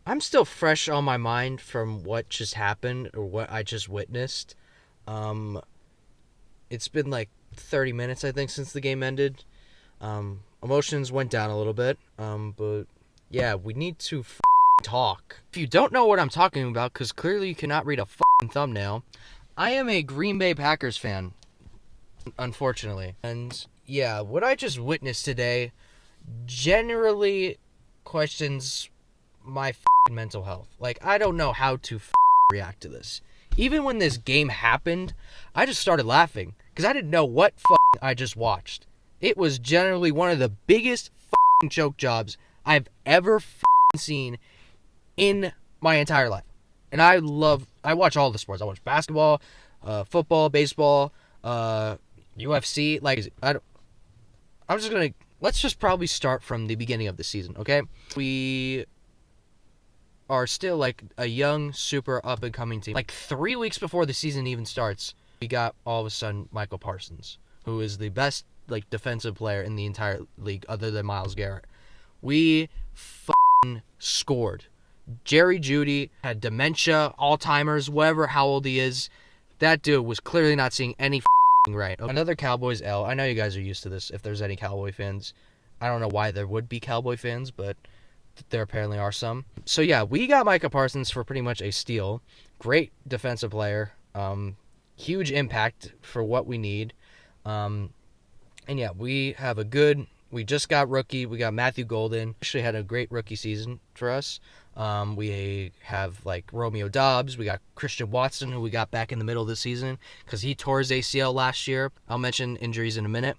I'm still fresh on my mind from what just happened or what I just witnessed. Um, it's been like 30 minutes, I think, since the game ended. Emotions went down a little bit. But yeah, we need to talk. If you don't know what I'm talking about, because clearly you cannot read a thumbnail, I am a Green Bay Packers fan, unfortunately. And yeah, what I just witnessed today generally questions my mental health. Like, I don't know how to react to this. Even when this game happened, I just started laughing because I didn't know what I just watched. It was generally one of the biggest choke jobs I've ever seen in my entire life. And I watch all the sports. I watch basketball, football, baseball, UFC. Like, let's just probably start from the beginning of the season, okay? We are still like a young, super up and coming team. Like 3 weeks before the season even starts, we got all of a sudden Michael Parsons, who is the best like defensive player in the entire league other than Myles Garrett. We scored. Jerry Jeudy had dementia, Alzheimer's, whatever, how old he is. That dude was clearly not seeing any right. Another Cowboys L. I know you guys are used to this if there's any Cowboy fans. I don't know why there would be Cowboy fans, but there apparently are some. So yeah, we got Micah Parsons for pretty much a steal. Great defensive player. Huge impact for what we need. And yeah, we just got rookie. We got Matthew Golden. Actually had a great rookie season for us. We have like Romeo Doubs. We got Christian Watson, who we got back in the middle of the season because he tore his ACL last year. I'll mention injuries in a minute.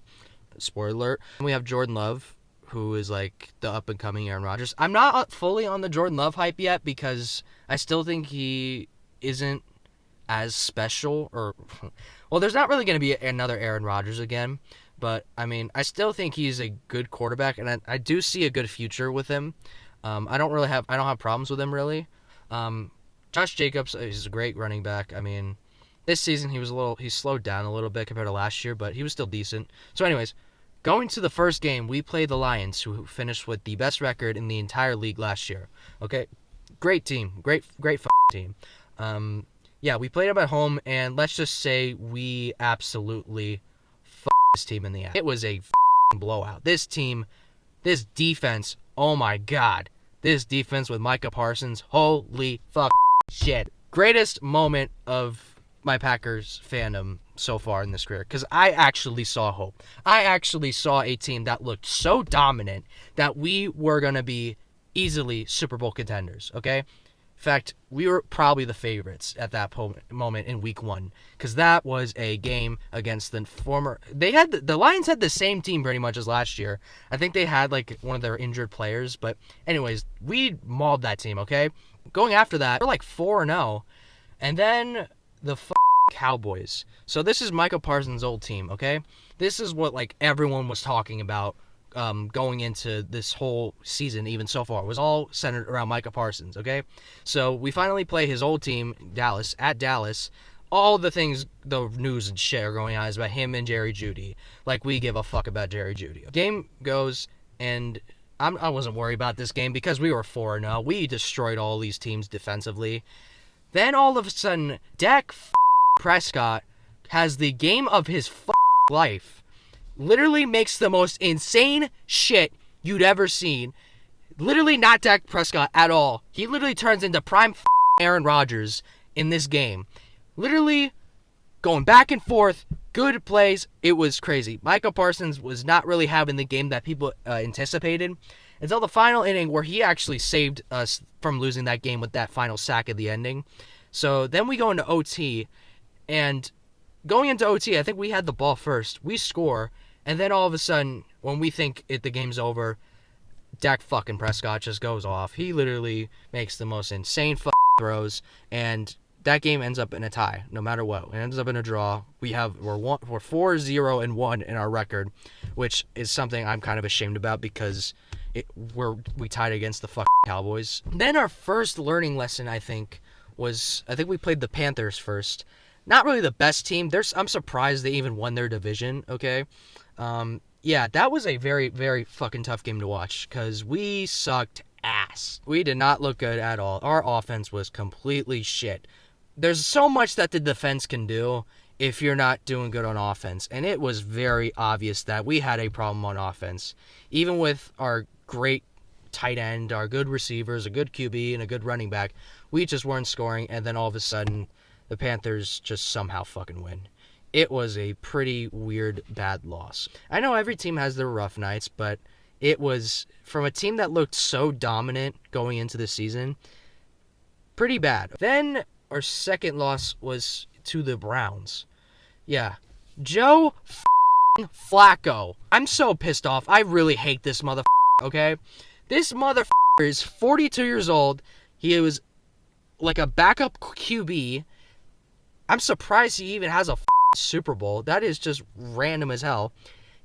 Spoiler alert. And we have Jordan Love, who is like the up-and-coming Aaron Rodgers. I'm not fully on the Jordan Love hype yet because I still think he isn't as special. Well, there's not really going to be another Aaron Rodgers again, but, I mean, I still think he's a good quarterback, and I do see a good future with him. I don't have problems with him, really. Josh Jacobs is a great running back. I mean, this season he slowed down a little bit compared to last year, but he was still decent. So anyways, going to the first game, we played the Lions, who finished with the best record in the entire league last year. Okay, great team, great team. Yeah, we played them at home, and let's just say we absolutely this team in the ass. It was a blowout. This defense, oh my god, this defense with Micah Parsons, holy shit. Greatest moment of my Packers fandom so far in this career, because I actually saw hope. I actually saw a team that looked so dominant that we were going to be easily Super Bowl contenders, okay? In fact, we were probably the favorites at that moment in week 1, because that was a game against the Lions had the same team pretty much as last year. I think they had like one of their injured players, but anyways, we mauled that team, okay? Going after that, we're like 4-0, and then the Cowboys. So this is Micah Parsons' old team, okay? This is what like everyone was talking about going into this whole season, even so far. It was all centered around Micah Parsons, okay? So we finally play his old team, Dallas, at Dallas. All the news and shit are going on is about him and Jerry Jeudy. Like, we give a fuck about Jerry Jeudy. Game goes, and I wasn't worried about this game because we were 4-0. We destroyed all these teams defensively. Then all of a sudden, Dak Prescott has the game of his life. Literally makes the most insane shit you'd ever seen. Literally not Dak Prescott at all. He literally turns into prime Aaron Rodgers in this game. Literally going back and forth, good plays. It was crazy. Micah Parsons was not really having the game that people anticipated until the final inning, where he actually saved us from losing that game with that final sack at the ending. So then we go into OT, and going into OT, I think we had the ball first. We score, and then all of a sudden, when we think the game's over, Dak Prescott just goes off. He literally makes the most insane throws, and that game ends up in a tie, no matter what. It ends up in a draw. We're 4-0-1 in our record, which is something I'm kind of ashamed about because we tied against the Cowboys. Then our first learning lesson, I think we played the Panthers first. Not really the best team. I'm surprised they even won their division, okay? Yeah, that was a very, very fucking tough game to watch because we sucked ass. ass. We did not look good at all. Our offense was completely shit. There's so much that the defense can do if you're not doing good on offense. And it was very obvious that we had a problem on offense. Even with our great tight end, our good receivers, a good QB, and a good running back, we just weren't scoring. And then all of a sudden, the Panthers just somehow fucking win. It was a pretty weird, bad loss. I know every team has their rough nights, but it was, from a team that looked so dominant going into the season, pretty bad. Then our second loss was to the Browns. Yeah. Joe Flacco. I'm so pissed off. I really hate this motherfucker, okay? This motherfucker is 42 years old. He was like a backup QB. I'm surprised he even has a Super Bowl. That is just random as hell.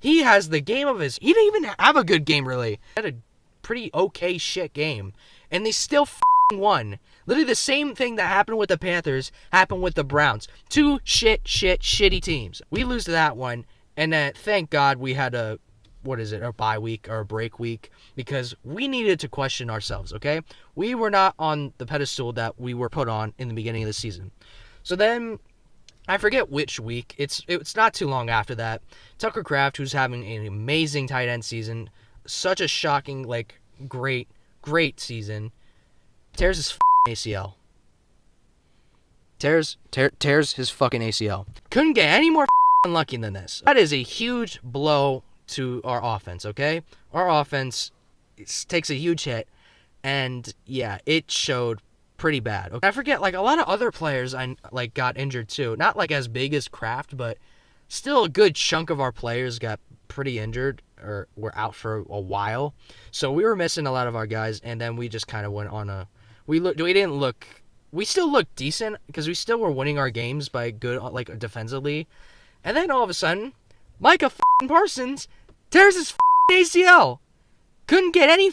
He has the game of his... He didn't even have a good game, really. He had a pretty okay shit game. And they still won. Literally the same thing that happened with the Panthers happened with the Browns. Two shitty teams. We lose to that one. And thank God we had a bye week or a break week. Because we needed to question ourselves, okay? We were not on the pedestal that we were put on in the beginning of the season. So then... I forget which week. It's not too long after that. Tucker Kraft, who's having an amazing tight end season, such a shocking, great season, tears his ACL. Tears his fucking ACL. Couldn't get any more unlucky than this. That is a huge blow to our offense, okay? Our offense takes a huge hit, and yeah, it showed pretty bad. Okay? I forget, a lot of other players got injured too. Not as big as Kraft, but still a good chunk of our players got pretty injured or were out for a while. So we were missing a lot of our guys, and then we just kind of went on a... We still looked decent because we still were winning our games by good, defensively. And then all of a sudden, Micah Parsons tears his ACL. Couldn't get any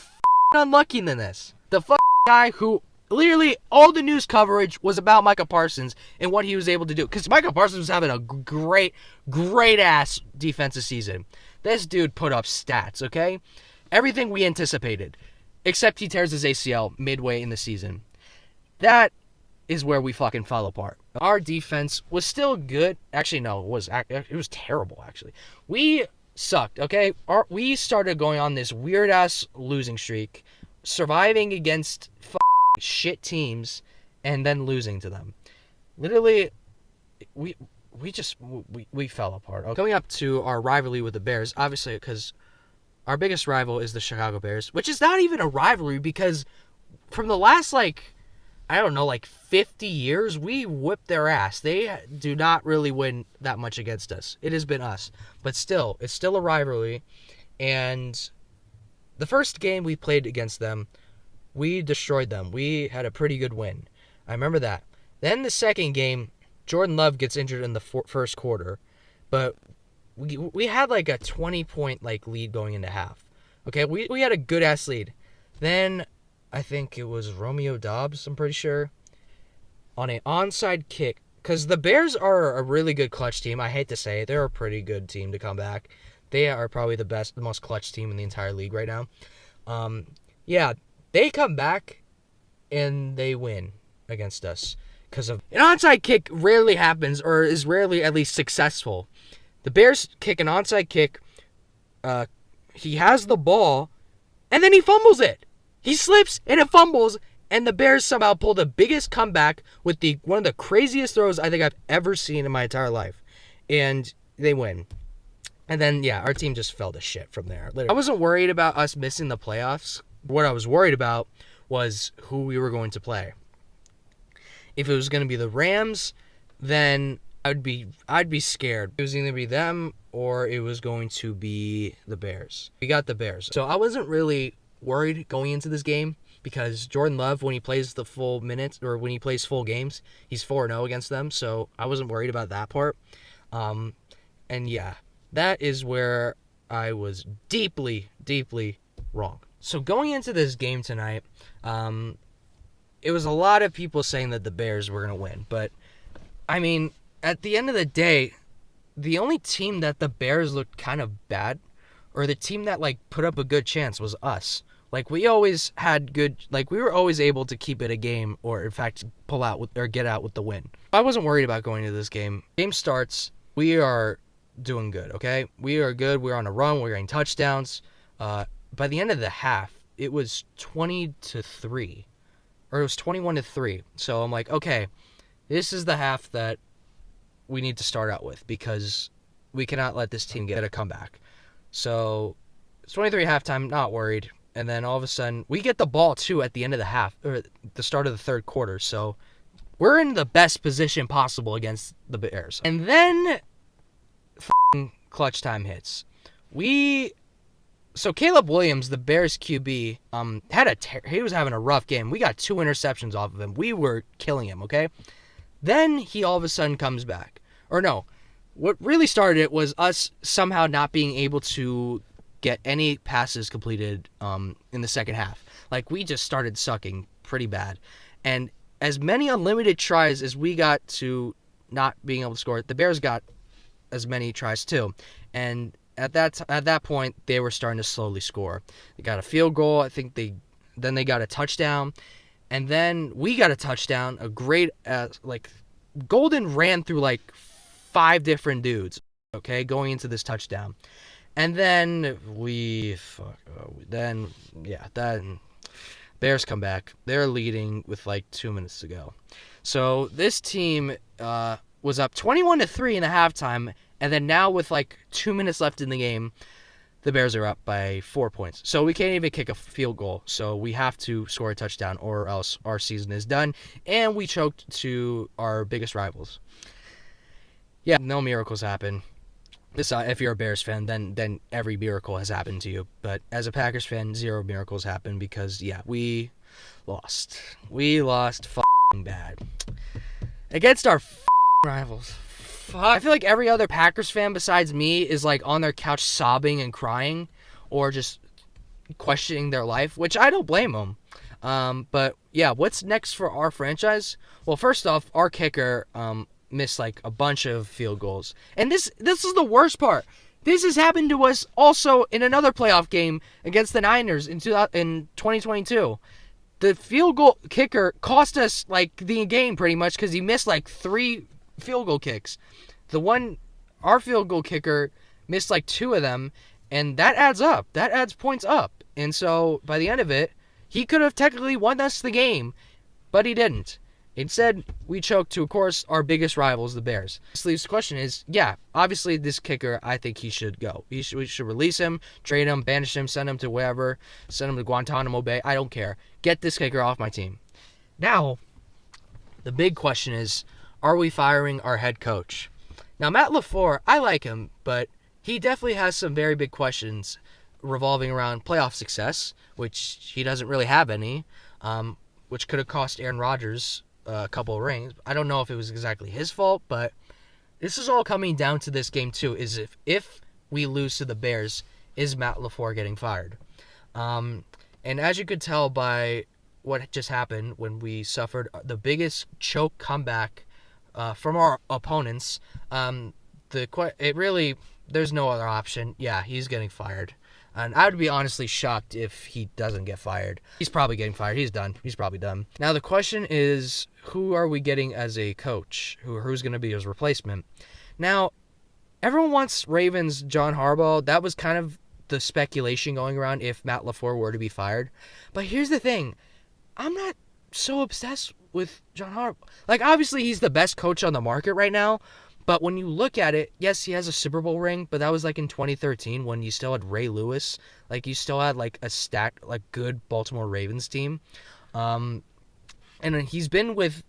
unlucky than this. The guy who... Literally, all the news coverage was about Micah Parsons and what he was able to do. Because Micah Parsons was having a great-ass defensive season. This dude put up stats, okay? Everything we anticipated. Except he tears his ACL midway in the season. That is where we fucking fell apart. Our defense was still good. Actually, no, it was terrible, actually. We sucked, okay? We started going on this weird-ass losing streak. Surviving against shit teams and then losing to them. Literally, we fell apart. Okay. Coming up to our rivalry with the Bears, obviously because our biggest rival is the Chicago Bears, which is not even a rivalry because from the last 50 years, we whipped their ass. They do not really win that much against us. It has been us. But still, it's still a rivalry. And the first game we played against them, we destroyed them. We had a pretty good win. I remember that. Then the second game, Jordan Love gets injured in the first quarter. But we had a 20-point lead going into half. Okay, we had a good-ass lead. Then I think it was Romeo Doubs, I'm pretty sure, on an onside kick. Because the Bears are a really good clutch team. I hate to say it. They're a pretty good team to come back. They are probably the most clutch team in the entire league right now. Yeah. They come back, and they win against us. Because of an onside kick rarely happens, or is rarely at least successful. The Bears kick an onside kick. He has the ball, and then he fumbles it. He slips, and it fumbles, and the Bears somehow pull the biggest comeback with one of the craziest throws I think I've ever seen in my entire life. And they win. And then, yeah, our team just fell to shit from there. Literally. I wasn't worried about us missing the playoffs. What I was worried about was who we were going to play. If it was going to be the Rams, then I'd be scared. It was either going to be them or it was going to be the Bears. We got the Bears. So I wasn't really worried going into this game because Jordan Love, when he plays the full minutes or when he plays full games, he's 4-0 against them. So I wasn't worried about that part. And yeah, that is where I was deeply wrong. So going into this game tonight, it was a lot of people saying that the Bears were going to win. But, I mean, at the end of the day, the only team that the Bears looked kind of bad, or the team that, put up a good chance was us. Like, we always had good, like, we were always able to keep it a game, or in fact, pull out or get out with the win. I wasn't worried about going into this game. Game starts, we are doing good, okay? We are good. We're on a run. We're getting touchdowns. By the end of the half, it was 20-3, or it was 21-3. So I'm like, okay, this is the half that we need to start out with, because we cannot let this team get a comeback. So it's 23 halftime, not worried. And then all of a sudden, we get the ball too at the end of the half, or the start of the third quarter. So we're in the best position possible against the Bears. And then clutch time hits. So Caleb Williams, the Bears QB, he was having a rough game. We got 2 interceptions off of him. We were killing him, okay? Then he all of a sudden comes back. Or no, what really started it was us somehow not being able to get any passes completed in the second half. Like, we just started sucking pretty bad. And as many unlimited tries as we got to not being able to score, the Bears got as many tries too. And at that point, they were starting to slowly score. They got a field goal. I think they got a touchdown. And then we got a touchdown. A great, Golden ran through like 5 different dudes, okay, going into this touchdown. And then Bears come back. They're leading with like 2 minutes to go. So this team was up 21-3 in the halftime, and then now with like 2 minutes left in the game, the Bears are up by 4 points. So we can't even kick a field goal. So we have to score a touchdown, or else our season is done. And we choked to our biggest rivals. Yeah, no miracles happen. If you're a Bears fan, then every miracle has happened to you. But as a Packers fan, 0 miracles happen, because, yeah, we lost. We lost bad. Against our rivals. I feel like every other Packers fan besides me is, like, on their couch sobbing and crying, or just questioning their life, which I don't blame them. But, yeah, what's next for our franchise? Well, first off, our kicker missed like a bunch of field goals. And this is the worst part. This has happened to us also in another playoff game against the Niners in 2022. The field goal kicker cost us like the game pretty much, because he missed like 3 field goal kicks. Our field goal kicker missed like 2 of them, and that adds up. That adds points up. And so by the end of it, he could have technically won us the game, but he didn't. Instead, we choked to, of course, our biggest rivals, the Bears. This leaves the question is, yeah, obviously this kicker, I think he should go. We should release him, trade him, banish him, send him to wherever, send him to Guantanamo Bay. I don't care. Get this kicker off my team. Now, the big question is, are we firing our head coach? Now, Matt LaFleur, I like him, but he definitely has some very big questions revolving around playoff success, which he doesn't really have any, which could have cost Aaron Rodgers a couple of rings. I don't know if it was exactly his fault, but this is all coming down to this game too, is if we lose to the Bears, is Matt LaFleur getting fired? And as you could tell by what just happened when we suffered the biggest choke comeback from our opponents, there's no other option. Yeah, he's getting fired. And I would be honestly shocked if he doesn't get fired. He's probably getting fired. He's done. He's probably done. Now the question is, who are we getting as a coach? Who's going to be his replacement? Now, everyone wants Ravens John Harbaugh. That was kind of the speculation going around if Matt LaFleur were to be fired. But here's the thing. I'm not so obsessed with John Harbaugh. Like, obviously, he's the best coach on the market right now. But when you look at it, yes, he has a Super Bowl ring, but that was like in 2013 when you still had Ray Lewis. Like, you still had like a stacked, like good Baltimore Ravens team. And he's been with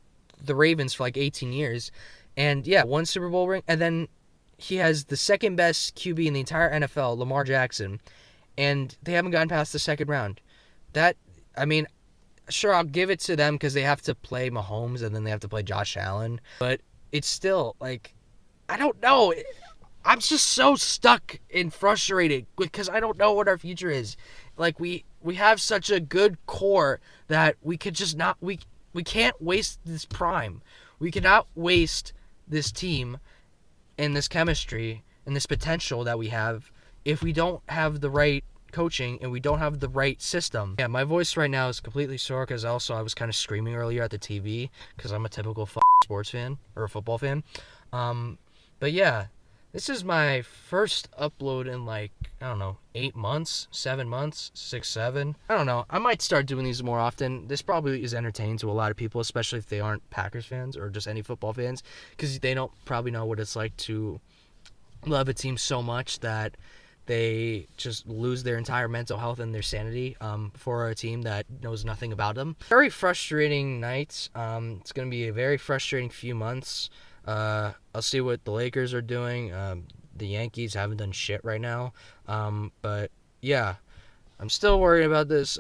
the Ravens for like 18 years. And yeah, 1 Super Bowl ring. And then he has the second best QB in the entire NFL, Lamar Jackson. And they haven't gotten past the second round. Sure, I'll give it to them because they have to play Mahomes and then they have to play Josh Allen. But it's still like, I don't know. I'm just so stuck and frustrated because I don't know what our future is. Like, we have such a good core that we could just not, we can't waste this prime. We cannot waste this team and this chemistry and this potential that we have if we don't have the right coaching and we don't have the right system. Yeah, my voice right now is completely sore because also I was kind of screaming earlier at the TV because I'm a typical sports fan or a football fan. But yeah, this is my first upload in like, I don't know, 8 months, 7 months, 6, 7. I don't know. I might start doing these more often. This probably is entertaining to a lot of people, especially if they aren't Packers fans or just any football fans, because they don't probably know what it's like to love a team so much that they just lose their entire mental health and their sanity for a team that knows nothing about them. Very frustrating nights. It's going to be a very frustrating few months. I'll see what the Lakers are doing. The Yankees haven't done shit right now. But yeah, I'm still worried about this.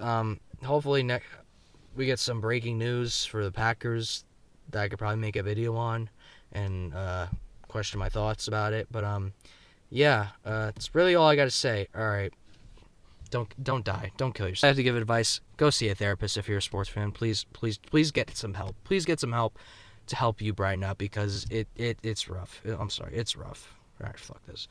Hopefully we get some breaking news for the Packers that I could probably make a video on and question my thoughts about it. But yeah, it's really all I gotta say. All right, don't die. Don't kill yourself. I have to give advice. Go see a therapist if you're a sports fan. Please get some help. Please get some help to help you brighten up because it's rough. I'm sorry, it's rough. All right, fuck this.